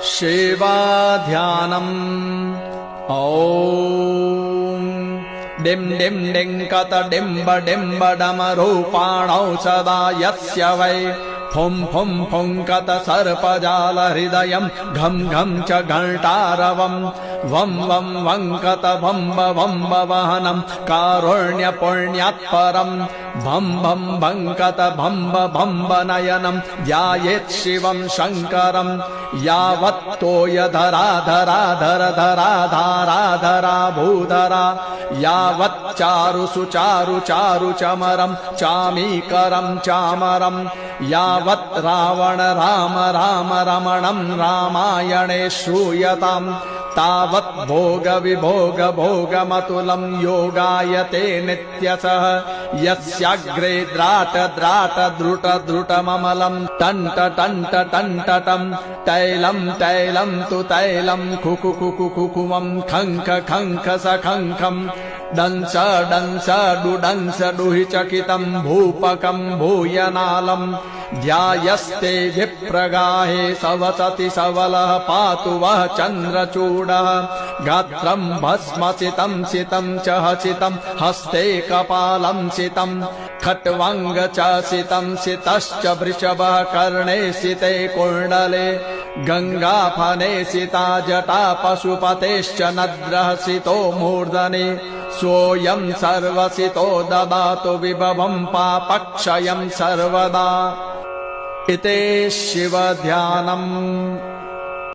शिवध्यानम् ॐ डिं डिं डिङ्कत डिम्ब डिम्ब डमरूपाणौ सदा यस्य वै फुं फुं फुङ्कत सर्पजालहृदयं घं घं च घण्टारवम् वं वं वङ्कत वम्ब वम्ब वहनं कारुण्यपुण्यात्परम् भं भं भङ्कत भम्ब भम्ब नयनं ध्यायेत् शिवं शङ्करम् यावत्तोयधरा धरा धर धरा धारा धरा भूधरा यावत् चारु सुचारु चारु चमरं चामीकरं चामरं यावत् रावण राम राम रमणं रामायणे श्रूयताम् तावत् भोग विभोग भोगमतुलं योगायते नित्यशः यस्याग्रे द्राट द्राट द्रुट द्रुटममलं टन्ट टन्ट टन्टटं तैलं तैलं तु तैलं खुकु खुकु खुकुमं खङ्ख खङ्ख सखङ्खं डंस डंस डुडंस डुहि चकितं भूपकं भूयनालं ध्यायस्ते विप्रगाहे सवसति सवलः पातु वः चन्द्रचूडः गात्रं भस्मसितं सितं च हसितं हस्ते कपालं सितं खट्वाङ्ग च सितं सितश्च वृषभः कर्णे सिते कुण्डले गङ्गाफने सिता जटा पशुपतेश्च नद्रः सितो मूर्धनि सोऽयं सर्वसितो ददातु विभवं पापक्षयं सर्वदा इति शिवध्यानम्